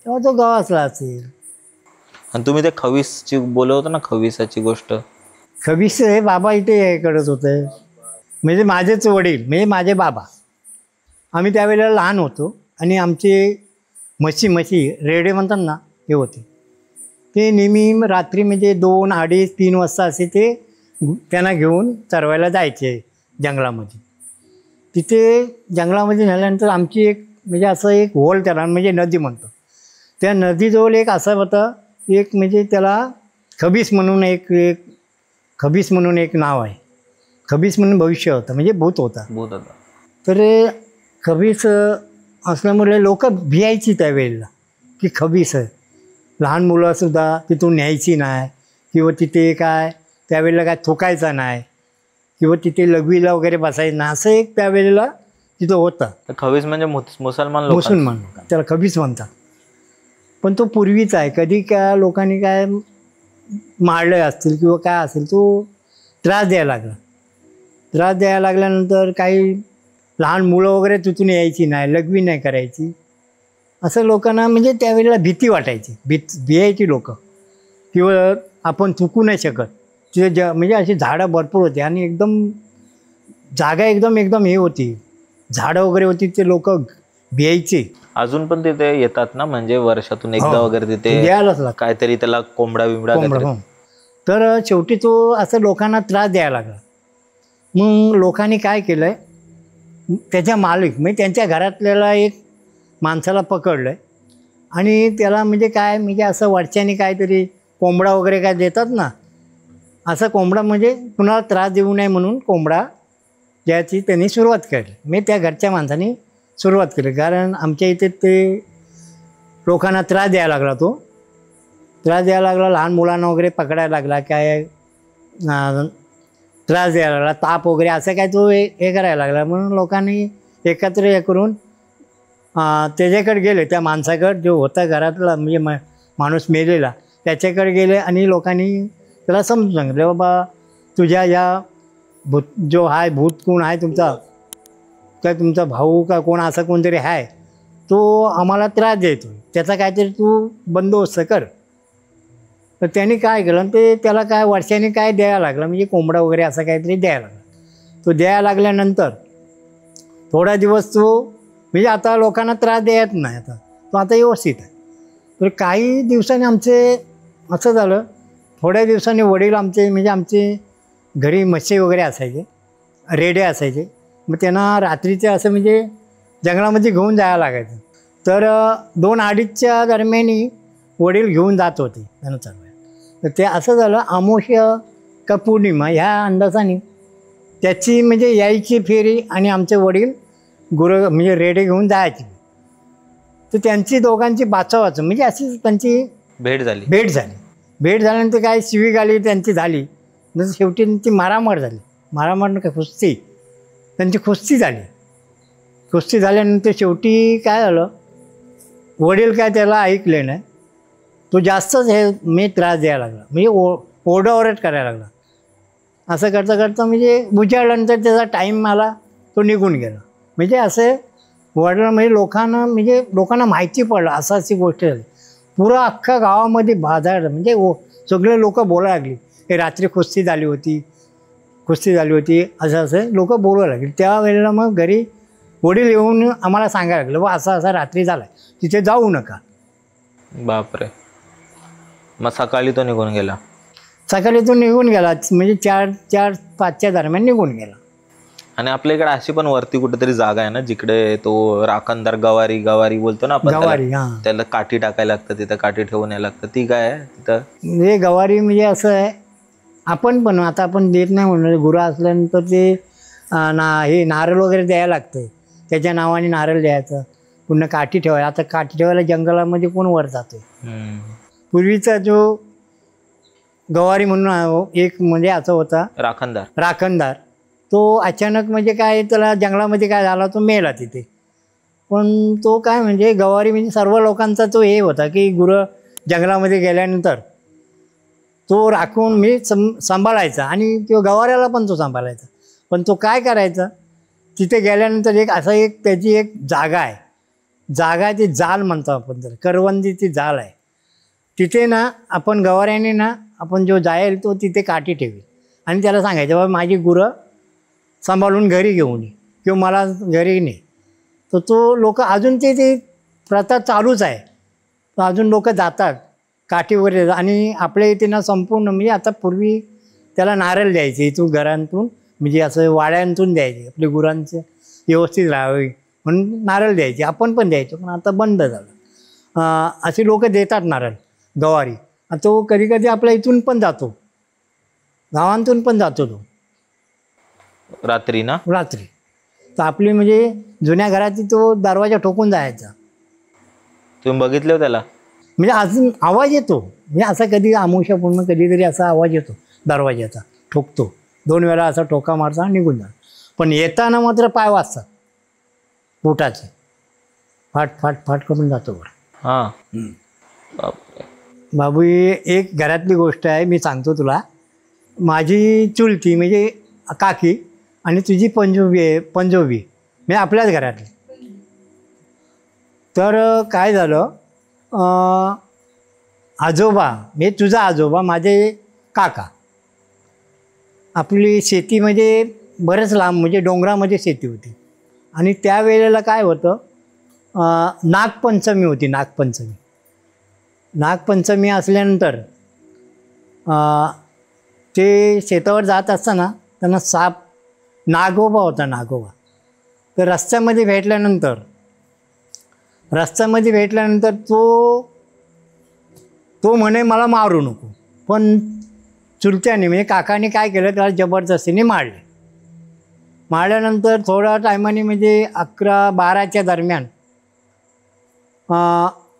तेव्हा तो गवसला असेल. आणि तुम्ही ते खवीसची बोलत होता ना, खवीसाची गोष्ट. खवीस हे बाबा इथे हे करत होते. म्हणजे माझेच वडील म्हणजे माझे बाबा. आम्ही त्यावेळेला लहान होतो आणि आमचे म्हशी रेडे म्हणतात ना हे होते. ते नेहमी रात्री म्हणजे 2, 2:30, 3 वाजता असे ते त्यांना घेऊन चरवायला जायचे जंगलामध्ये. तिथे जंगलामध्ये झाल्यानंतर आमची एक म्हणजे असं एक होल त्याला म्हणजे नदी म्हणतो. त्या नदीजवळ एक असं होतं एक म्हणजे त्याला खबीस म्हणून एक नाव आहे. खबीस म्हणून भविष्य होतं, म्हणजे भूत होता. तर खबीस असल्यामुळे लोक भियायची त्यावेळेला की खबीस आहे. लहान मुलंसुद्धा तिथून न्यायची नाही किंवा तिथे काय त्यावेळेला काय थुकायचा नाही किंवा तिथे लघवीला वगैरे बसायचं नाही. असं एक त्यावेळेला तिथं होतं. खबीस म्हणजे मुसलमान त्याला खबीस म्हणतात. पण तो पूर्वीचा आहे. कधी काय लोकांनी काय मारले असतील किंवा काय असेल, तो त्रास द्यायला लागल्यानंतर काही लहान मुलं वगैरे तिथून यायची नाही, लघवी नाही करायची. असं लोकांना म्हणजे त्यावेळेला भीती वाटायची, भियायची लोक. किंवा आपण चुकू नाही शकत. तिथे म्हणजे अशी झाडं भरपूर होती आणि एकदम जागा एकदम हे होती, झाडं वगैरे होती. ते लोक भियायचे. अजून पण तिथे येतात ना, म्हणजे वर्षातून एकदा वगैरे तिथे द्यायलाच लागतं काहीतरी त्याला कोंबडा. तर शेवटी तो असं लोकांना त्रास द्यायला लागला. मग लोकांनी काय केलं आहे, त्याच्या मालक म्हणजे त्यांच्या घरातल्याला एक माणसाला पकडलं आहे आणि त्याला म्हणजे काय म्हणजे असं वरच्याने काहीतरी कोंबडा वगैरे काय देतात ना, असं कोंबडा म्हणजे कुणाला त्रास देऊ नये म्हणून कोंबडा द्यायची त्यांनी सुरुवात केली. म्हणजे त्या घरच्या माणसाने सुरुवात केली. कारण आमच्या इथे ते लोकांना त्रास द्यायला लागला. तो त्रास द्यायला लागला, लहान मुलांना वगैरे पकडायला लागला, काय त्रास द्यायला लागला, ताप वगैरे असं काय तो हे करायला लागला. म्हणून लोकांनी एकत्र हे करून त्याच्याकडे गेले, त्या माणसाकडे जो होता घरातला म्हणजे माणूस मेलेला त्याच्याकडे गेले आणि लोकांनी त्याला समजून सांगितलं, बाबा तुझ्या या भूत जो आहे, भूत कोण आहे तुमचा, काय तुमचा भाऊ का कोण असं कोणतरी आहे, तो आम्हाला त्रास देतो, त्याचा काहीतरी तू बंदोबस्त कर. तर त्यांनी काय केलं, ते त्याला काय वर्षाने काय द्यायला लागलं, म्हणजे कोंबडा वगैरे असं काहीतरी द्यायला लागला. तो द्यायला लागल्यानंतर थोडा दिवस तो म्हणजे आता लोकांना त्रास द्यायत नाही, आता तो आता व्यवस्थित आहे. तर काही दिवसांनी आमचे असं झालं, थोड्या दिवसांनी वडील आमचे म्हणजे आमचे घरी म्हशी वगैरे असायचे, रेडे असायचे. मग त्यांना रात्रीचे असं म्हणजे जंगलामध्ये घेऊन जायला लागायचं. तर 2-2:30च्या दरम्यानी वडील घेऊन जात होते त्यांना चालवायला. तर ते असं झालं, अमावस्या का पौर्णिमा ह्या अंदाजाने त्याची म्हणजे यायची फेरी आणि आमचे वडील म्हणजे रेडे घेऊन जायचे. तर त्यांची दोघांची वाचावाचं म्हणजे अशीच त्यांची भेट झाली. भेट झाल्यानंतर काय शिवी गाली त्यांची झाली. नंतर शेवटी त्यांची मारामार झाली. मारामार काय कुस्ती, त्यांची कुस्ती झाली. कुस्ती झाल्यानंतर शेवटी काय झालं, वडील काय त्याला ऐकले नाही, तो जास्तच हे त्रास द्यायला लागला, म्हणजे ओरडाओरड करायला लागला. असं करता करता म्हणजे बुजाडल्यानंतर त्याचा टाईम आला, तो निघून गेला. म्हणजे असं वडील म्हणजे लोकांना माहिती पडलं असं अशी गोष्ट झाली. पुरा अख्खा गावामध्ये बाजार म्हणजे सगळे लोक बोलायला लागली, हे रात्री कुस्ती झाली होती असं लोक बोलायला लागली. त्यावेळेला मग घरी वडील येऊन आम्हाला सांगायला लागलं, बा असा रात्री झाला, तिथे जाऊ नका. बापरे. मग सकाळी तो निघून गेला. म्हणजे 4-5च्या दरम्यान निघून गेला. आणि आपल्या इकडे अशी पण वरती कुठेतरी जागा आहे ना, जिकडे तो राखणदार गवारी बोलतो ना आपण, त्याला काठी टाकायला लागतं, तिथं काठी ठेवून यायला लागतं. ती काय आहे तिथं? म्हणजे गवारी म्हणजे असं आहे, आपण पण आता आपण देत नाही म्हणून, गुरं असल्यानंतर ते हे नारळ वगैरे द्यायला लागतं, त्याच्या नावाने नारळ द्यायचं, पुन्हा काठी ठेवायला. आता काठी ठेवायला जंगलामध्ये कोण वर जातो. पूर्वीचा जो गवारी म्हणून एक म्हणजे असं होता राखणदार, तो अचानक म्हणजे काय त्याला जंगलामध्ये काय झाला, तो मेला तिथे. पण तो काय म्हणजे गवारी म्हणजे सर्व लोकांचा तो हे होता की गुरं जंगलामध्ये गेल्यानंतर तो राखून मी सांभाळायचा आणि तो गवाऱ्याला पण तो सांभाळायचा. पण तो काय करायचा, तिथे गेल्यानंतर त्याची एक जागा आहे, ती जाल म्हणतो आपण, तर करवंदीची जाल आहे. तिथे ना आपण गवाऱ्याने ना आपण जो जाईल तो तिथे काठी ठेवी आणि त्याला सांगायचं, बाबा माझी गुरं सांभाळून घरी घेऊन ये किंवा मला घरी ने. तर तो लोक अजून ते प्रथा चालूच आहे. तर अजून लोक जातात काठी वगैरे. आणि आपल्या इथे ना संपूर्ण म्हणजे आता पूर्वी त्याला नारळ द्यायचे इथून घरांतून, म्हणजे असं वाड्यांतून द्यायचे, आपल्या गुरांचं व्यवस्थित राहावे म्हणून नारळ द्यायचे, आपण पण द्यायचो. पण आता बंद झालं. असे लोक देतात नारळ गवारी. आणि तो कधी कधी आपल्या इथून पण जातो, गावांतून पण जातो तो रात्री. तर आपली म्हणजे जुन्या घराची तो दरवाजा ठोकून जायचा. तुम्ही बघितलं त्याला? म्हणजे अजून आवाज येतो, म्हणजे असा कधी अमावस्या पूर्ण कधीतरी असा आवाज येतो दरवाजाचा, ठोकतो 2 वेळा, असा ठोका मारता निघून जातो. पण येताना मात्र पाय वाजतात बोटाचे, फाट करून जातो वर. बाबू एक घरातली गोष्ट आहे, मी सांगतो तुला. माझी चुलती म्हणजे काकी आणि तुझी पंजोबी म्हणजे आपल्याच घरातली. तर काय झालं, आजोबा म्हणजे तुझा आजोबा, माझे काका, आपली शेती म्हणजे बरंच लांब म्हणजे डोंगरामध्ये शेती होती. आणि त्यावेळेला काय होतं, नागपंचमी होती. नागपंचमी असल्यानंतर ते शेतावर जात असताना त्यांना नागोबा होता. तर रस्त्यामध्ये भेटल्यानंतर तो म्हणे मला मारू नको. पण चुलत्याने म्हणजे काकाने काय केलं, त्याला जबरदस्तीने मारल्यानंतर थोड्या टायमाने म्हणजे 11-12च्या दरम्यान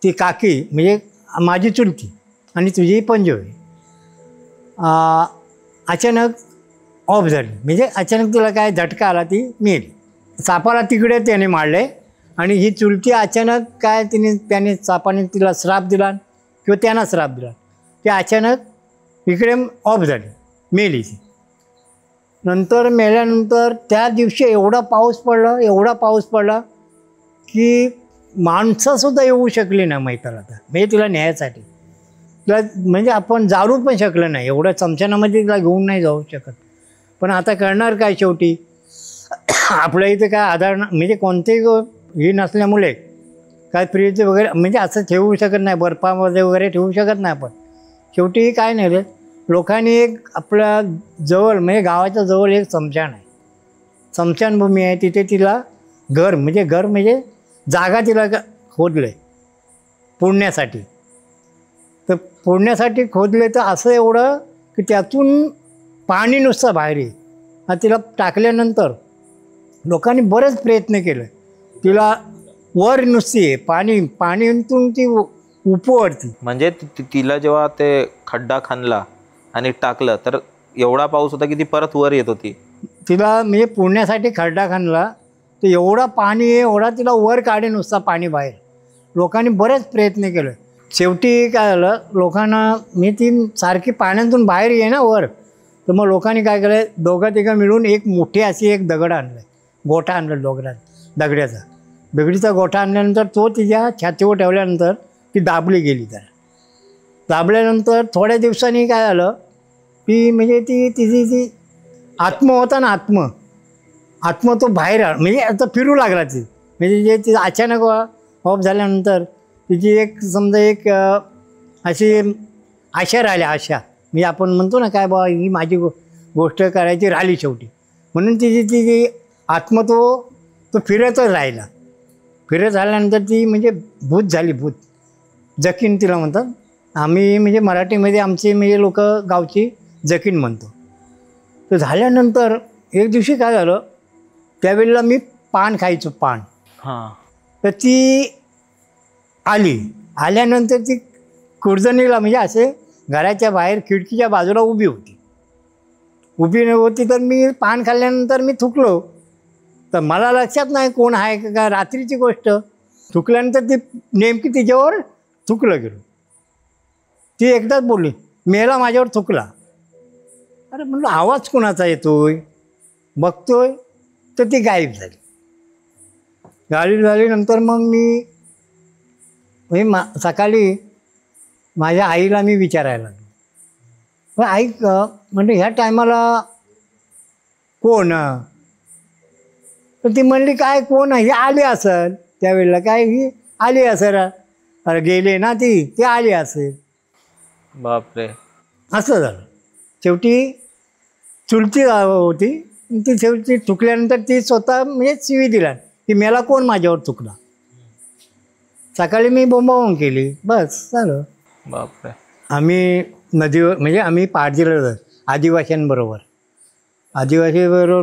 ती काकी म्हणजे माझी चुलती आणि तुझी पंजोई अचानक ऑफ झाली. म्हणजे अचानक तिला काय झटका आला, ती मेली. सापाला तिकडे त्याने मारले आणि ही चुलती अचानक काय त्याने सापाने तिला श्राप दिला किंवा त्यांना श्राप दिला, ते अचानक इकडे ऑफ झाली, मेली ती. नंतर मेल्यानंतर त्या दिवशी एवढा पाऊस पडला की माणसंसुद्धा येऊ शकली नाही मैताला. म्हणजे तिला न्यायासाठी तिला म्हणजे आपण जाऊ पण शकलं नाही, एवढ्या चमच्यानामध्ये तिला घेऊन नाही जाऊ शकत. पण आता करणार काय, शेवटी आपल्या इथे काय आधार म्हणजे कोणतेही हे नसल्यामुळे काय फ्रीज वगैरे म्हणजे असं ठेवू शकत नाही, बर्फामध्ये वगैरे ठेवू शकत नाही आपण. शेवटी काय नाही रे, लोकांनी एक आपल्या जवळ म्हणजे गावाच्या जवळ एक स्मशान आहे, स्मशानभूमी आहे, तिथे तिला घर म्हणजे जागा तिला खोदलं आहे पुरण्यासाठी. तर पुरण्यासाठी खोदले तर असं एवढं की त्यातून पाणी नुसतं बाहेर येईल. तिला टाकल्यानंतर लोकांनी बरेच प्रयत्न केले, तिला वर नुसती आहे पाणीतून ती उपवरती. म्हणजे तिला जेव्हा ते खड्डा खणला आणि टाकलं तर एवढा पाऊस होता की ती परत वर येत होती. तिला म्हणजे पुरण्यासाठी खड्डा खणला तर एवढा पाणी आहे, एवढा तिला वर काढे नुसता पाणी बाहेर. लोकांनी बरेच प्रयत्न केले. शेवटी काय झालं, लोकांना मी ती सारखी पाण्यातून बाहेर ये ना वर, तर मग लोकांनी काय केलं, दोघं तिघं मिळून एक मोठी अशी एक दगड आणलं, गोठा आणलं दगडीचा गोठा आणल्यानंतर तो तिच्या छातीवर ठेवल्यानंतर ती दाबली गेली. त्याला दाबल्यानंतर थोड्या दिवसांनी काय झालं की म्हणजे ती आत्मा होता ना, आत्मा तो बाहेर म्हणजे आता फिरू लागला. ती म्हणजे जे ती अचानक ऑफ झाल्यानंतर तिची एक अशी आशा राहिली. म्हणजे आपण म्हणतो ना काय बा ही माझी गोष्ट करायची राहिली शेवटी, म्हणून तिची आत्मा तो फिरतच राहिला. फिरत झाल्यानंतर ती म्हणजे भूत झाली, भूत जकीन तिला म्हणतात. आम्ही म्हणजे मराठीमध्ये आमचे म्हणजे लोक गावची जकीन म्हणतो. तर झाल्यानंतर एक दिवशी काय झालं, त्यावेळेला मी पान खायचो पान. तर ती आल्यानंतर ती कुरजणीला म्हणजे असे घराच्या बाहेर खिडकीच्या बाजूला उभी होती. तर मी पान खाल्ल्यानंतर मी थुकलो. तर मला लक्षात नाही कोण आहे का, रात्रीची गोष्ट. थुकल्यानंतर ती नेमकी तिच्यावर थुकलं गेलो. ती एकदाच बोलली, मेला माझ्यावर थुकला. अरे म्हणलं आवाज कोणाचा येतोय, बघतोय तर ती गायब झाल्यानंतर मग मी सकाळी माझ्या आईला मी विचारायला लागलो, मग आई म्हणजे ह्या टायमाला कोण. तर ती म्हणली काय कोण, ही आली असेल त्यावेळेला, काय ही आली असेल, अरे गेले ना ती आली असेल. बापरे. असं झालं. शेवटी चुलती होती, ती शेवटी थुकल्यानंतर ती स्वतः म्हणजे शिवी दिला की मेला कोण माझ्यावर थुकला. सकाळी मी बोंबाबोंब केली, बस झालं. बापरे. आम्ही नदीवर म्हणजे आम्ही पारजीला आदिवासीबरोबर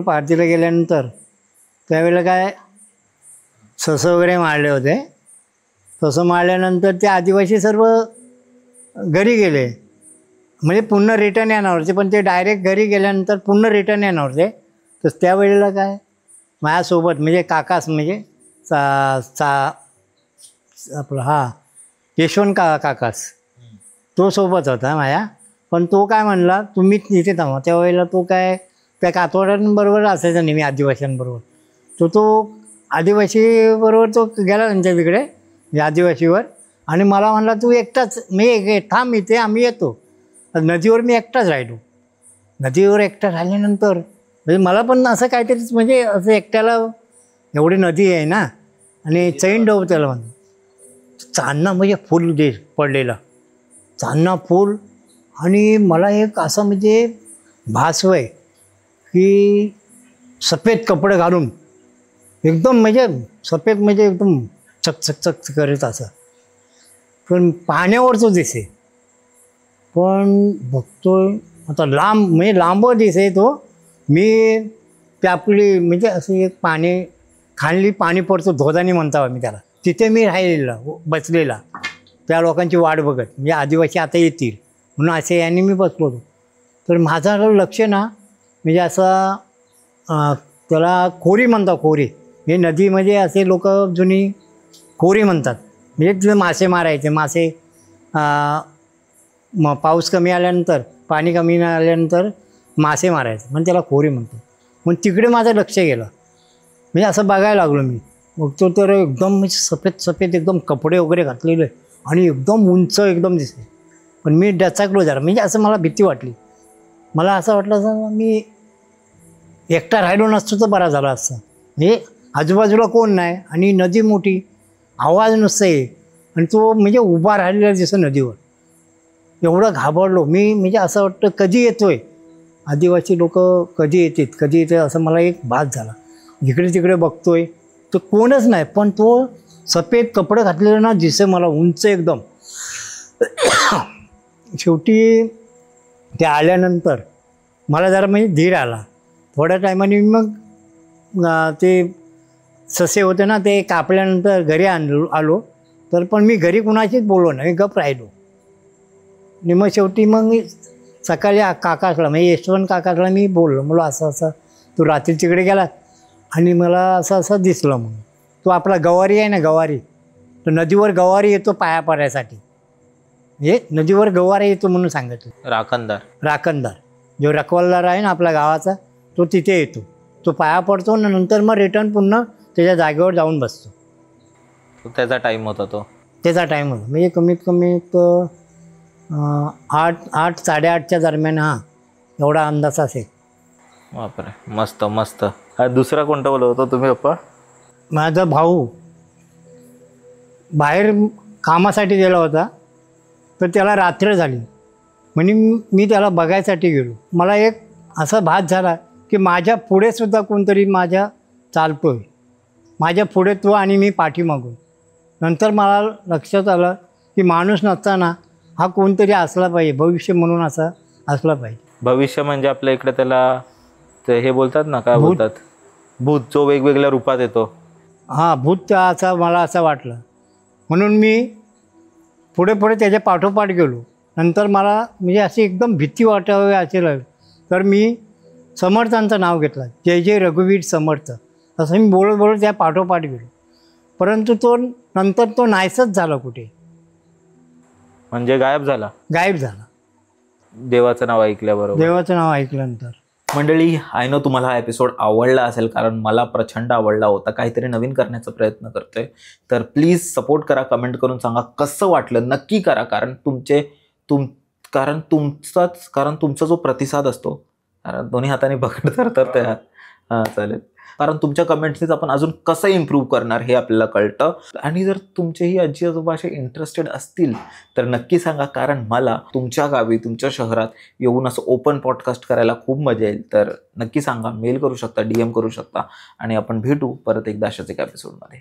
पारजीला गेल्यानंतर त्यावेळेला काय ससं वगैरे मारले होते. तसं मारल्यानंतर ते आदिवासी सर्व घरी गेले, म्हणजे पुन्हा रिटर्न येणार होते. पण ते डायरेक्ट घरी गेल्यानंतर पुन्हा रिटर्न येणार होते. तर त्यावेळेला काय माझ्यासोबत म्हणजे काकास म्हणजे आपला यशवंत काकास तो सोबत होता माझ्या. पण तो काय म्हणला, तुम्ही इथे थांबा. त्यावेळेला तो काय त्या कातवाड्यांबरोबर असायचा नेहमी आदिवासींबरोबर. तो आदिवासीबरोबर तो गेला त्यांच्या तिकडे आदिवासीवर, आणि मला म्हणला तू एकटाच मी थांब इथे, आम्ही येतो. नदीवर मी एकटाच राहिलो. नदीवर एकटा राहिल्यानंतर म्हणजे मला पण असं काहीतरीच म्हणजे असं एकट्याला एवढी नदी आहे ना, आणि चैन डोब त्याला म्हणतो. चांदणा म्हणजे फुल पडलेला चांदणा फुल. आणि मला एक असं म्हणजे भासवय की सफेद कपडे घालून एकदम म्हणजे सफेद म्हणजे एकदम चकचक करत असं, पण पाण्यावरचं दिसे. पण बघतोय आता लांब म्हणजे लांब दिसे तो. मी त्या आपली म्हणजे अशी एक पाणी खाली पाणी पडतो धोदानी म्हणतो आम्ही त्याला, तिथे मी राहिलेला बसलेला. त्या लोकांची वाट बघत, म्हणजे आदिवासी आता येतील म्हणून असे यांनी मी बसलो होतो. तर माझं लक्ष ना म्हणजे असं त्याला खोरी म्हणतात, खोरी. हे नदीमध्ये असे लोक जुनी खोरी म्हणतात, म्हणजे तिथे मासे मारायचे. मासे पाऊस कमी आल्यानंतर, पाणी कमी आल्यानंतर मासे मारायचे, म्हणून त्याला खोरी म्हणतो. मग तिकडे माझं लक्ष गेलं, म्हणजे असं बघायला लागलो मी. बघतो तर एकदम सफेद सफेद एकदम कपडे वगैरे घातलेले आणि एकदम उंच एकदम दिसते. पण मी डचाकलो जरा, म्हणजे असं मला भीती वाटली. मला असं वाटलं असं मी एकटा राहिलो नसतो तर बरा झाला असता. म्हणजे आजूबाजूला कोण नाही आणि नदी मोठी, आवाज नुसतं आहे आणि तो म्हणजे उभा राहिलेला दिसतो नदीवर. एवढं घाबरलो मी, म्हणजे असं वाटतं कधी येतोय, आदिवासी लोक कधी येते असं मला एक भास झाला. जिकडे तिकडे बघतोय तर कोणच नाही, पण तो सफेद कपडे घातलेलं ना दिसे मला, उंच एकदम. शेवटी ते आल्यानंतर मला जरा म्हणजे धीर आला. थोड्या टायमाने मग ते ससे होते ना ते कापल्यानंतर घरी आलो. तर पण मी घरी कुणाशीच बोललो नाही, गप राहिलो. आणि मग शेवटी मग मी सकाळी काकाकडं म्हणजे यशवंत काकाकडं मी बोललो, म्हणलो असं असं तू रात्री तिकडे गेला आणि मला असं असं दिसलं म्हणून. तो आपला गवारी आहे ना, गवारी, तो नदीवर गवारी येतो पाया पडायसाठी. म्हणजे नदीवर गवारी येतो म्हणून सांगितलं. राखणदार जो रखवालदार आहे ना आपल्या गावाचा, तो तिथे येतो. तो पाया पडतो आणि नंतर मग रिटर्न पुन्हा त्याच्या जागेवर जाऊन बसतो. त्याचा टाईम होता तो. त्याचा टाईम होता, म्हणजे कमीत कमी 8 साडेआठच्या दरम्यान. हां, एवढा अंदाज असेल. बापरे, मस्त मस्त. दुसरा कोणता बोलत होता तुम्ही पप्पा? माझा भाऊ बाहेर कामासाठी गेला होता, तर त्याला रात्र झाली. म्हणून मी त्याला बघायसाठी गेलो. मला एक असा भास झाला की माझ्या पुढेसुद्धा कोणतरी माझ्या चालतो आहे, माझ्या पुढे तो आणि मी पाठीमागून. नंतर मला लक्षात आलं की माणूस नसताना हा कोणतरी असला पाहिजे, भविष्य म्हणून असा असला पाहिजे. भविष्य म्हणजे आपल्या इकडे त्याला ते हे बोलतात ना, काय बोलतात, भूत, जो वेगवेगळ्या रूपात येतो. हां, भूत असा मला असं वाटलं. म्हणून मी पुढे त्याच्या पाठोपाठ गेलो. नंतर मला म्हणजे अशी एकदम भीती वाटावी असे लागली, तर मी समर्थांचं नाव घेतलं, जय जय रघुवीर समर्थ, असं मी बोलत त्या पाठोपाठ गेलो. परंतु तो नंतर तो नाहीसच झाला कुठे, म्हणजे गायब झाला. देवाचं नाव ऐकल्याबरोबर. देवाचं नाव ऐकल्यानंतर. मंडळी, आय नो तुम्हाला हा एपिसोड आवडला असेल, कारण मला प्रचंड आवडला होता. काहीतरी नवीन करण्याचा प्रयत्न करतोय, तर प्लीज सपोर्ट करा. कमेंट करून सांगा कसं वाटलं, नक्की करा. कारण तुमचा जो प्रतिसाद असतो, कारण दोन्ही हाताने पकडतात तर त्या हां चालेल, कारण तुमच्या कमेंट्सनीच आपण अजून कसं इम्प्रूव्ह करणार हे आपल्याला कळतं. आणि जर तुमचेही आजी आजोबा असे इंटरेस्टेड असतील तर नक्की सांगा, कारण मला तुमच्या गावी, तुमच्या शहरात येऊन असं ओपन पॉडकास्ट करायला खूप मजा येईल. तर नक्की सांगा, मेल करू शकता, DM करू शकता, आणि आपण भेटू परत एकदा अशाच एका एपिसोडमध्ये.